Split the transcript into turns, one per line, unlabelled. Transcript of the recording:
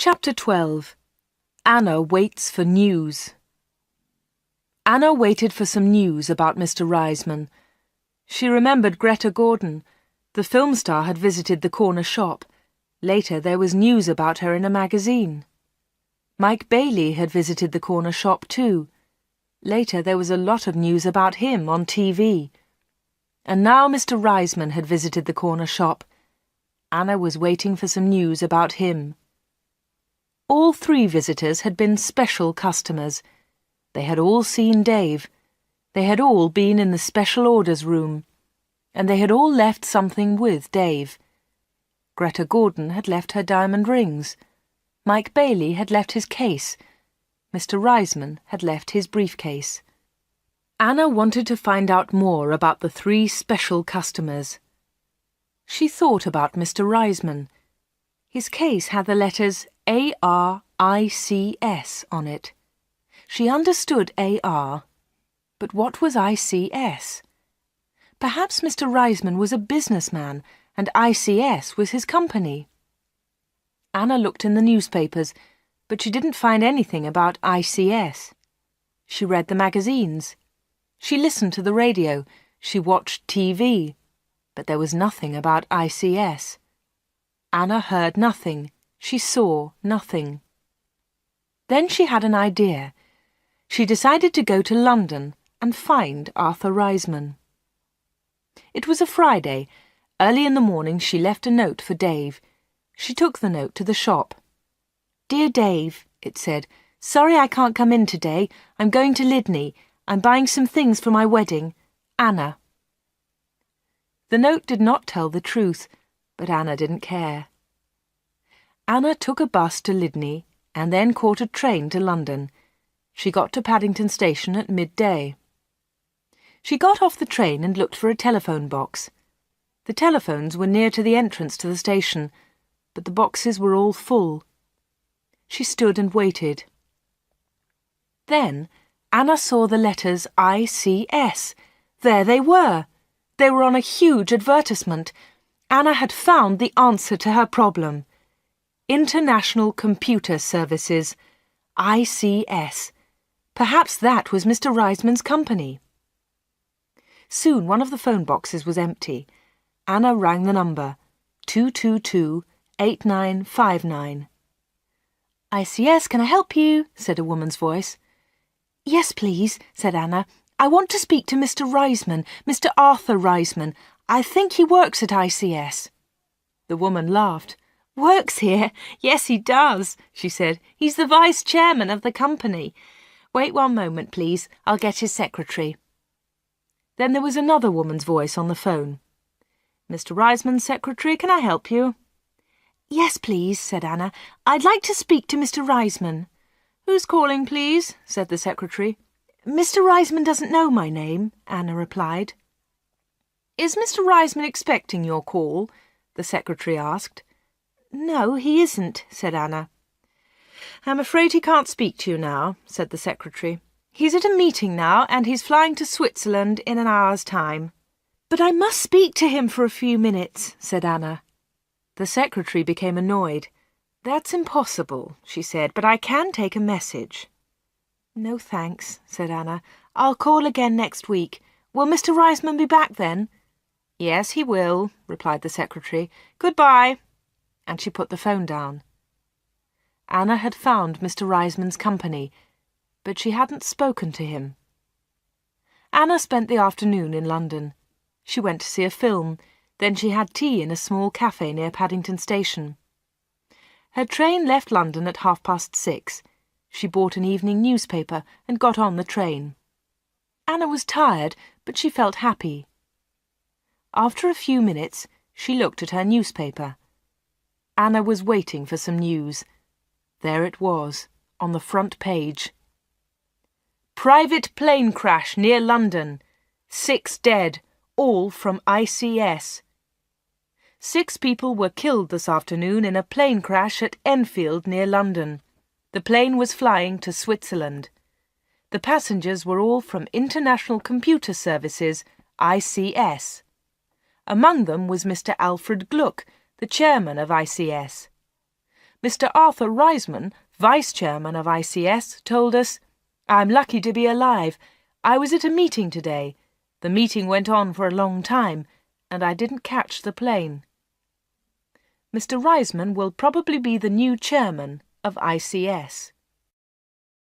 Chapter 12. Anna waits for news. Anna waited for some news about Mr. Reisman. She remembered Greta Gordon. The film star had visited the corner shop. Later there was news about her in a magazine. Mike Bailey had visited the corner shop too. Later there was a lot of news about him on TV. And now Mr. Reisman had visited the corner shop. Anna was waiting for some news about him. All three visitors had been special customers. They had all seen Dave. They had all been in the special orders room. And they had all left something with Dave. Greta Gordon had left her diamond rings. Mike Bailey had left his case. Mr. Reisman had left his briefcase. Anna wanted to find out more about the three special customers. She thought about Mr. Reisman. His case had the letters ARICS on it. She understood AR, but what was ICS? Perhaps Mr. Reisman was a businessman and ICS was his company. Anna looked in the newspapers, but she didn't find anything about ICS. She read the magazines. She listened to the radio. She watched TV. But there was nothing about ICS. Anna heard nothing. She saw nothing. Then she had an idea. She decided to go to London and find Arthur Reisman. It was a Friday. Early in the morning she left a note for Dave. She took the note to the shop. "Dear Dave," it said, "sorry I can't come in today. I'm going to Lydney. I'm buying some things for my wedding. Anna." The note did not tell the truth, but Anna didn't care. Anna took a bus to Lydney and then caught a train to London. She got to Paddington Station at midday. She got off the train and looked for a telephone box. The telephones were near to the entrance to the station, but the boxes were all full. She stood and waited. Then Anna saw the letters ICS. There they were. They were on a huge advertisement. Anna had found the answer to her problem. International Computer Services, ICS. Perhaps that was Mr. Reisman's company. Soon one of the phone boxes was empty. Anna rang the number, 222-8959. "ICS, can I help you?" said a woman's voice. "Yes, please," said Anna. "I want to speak to Mr. Reisman, Mr. Arthur Reisman. I think he works at ICS." The woman laughed. "Works here? Yes, he does," she said. "He's the vice chairman of the company. Wait one moment, please. I'll get his secretary." Then there was another woman's voice on the phone. "Mr. Reisman's secretary, can I help you?" "Yes, please," said Anna. "I'd like to speak to Mr. Reisman." "Who's calling, please?" said the secretary. "Mr. Reisman doesn't know my name," Anna replied. "Is Mr. Reisman expecting your call?" the secretary asked. "No, he isn't," said Anna. "I'm afraid he can't speak to you now," said the secretary. "He's at a meeting now, and he's flying to Switzerland in an hour's time." "But I must speak to him for a few minutes," said Anna. The secretary became annoyed. "That's impossible," she said, "but I can take a message." "No, thanks," said Anna. "I'll call again next week. Will Mr. Reisman be back then?" "Yes, he will," replied the secretary. "Goodbye." And she put the phone down. Anna had found Mr. Reisman's company, but she hadn't spoken to him. Anna spent the afternoon in London. She went to see a film, then she had tea in a small cafe near Paddington Station. Her train left London at 6:30. She bought an evening newspaper and got on the train. Anna was tired, but she felt happy. After a few minutes, she looked at her newspaper. Anna was waiting for some news. There it was, on the front page. "Private plane crash near London. 6 dead, all from ICS. 6 people were killed this afternoon in a plane crash at Enfield near London. The plane was flying to Switzerland. The passengers were all from International Computer Services, ICS. Among them was Mr. Alfred Gluck, the chairman of ICS. Mr. Arthur Reisman, Vice Chairman of ICS, told us, "I'm lucky to be alive. I was at a meeting today. The meeting went on for a long time, and I didn't catch the plane." Mr. Reisman will probably be the new chairman of ICS.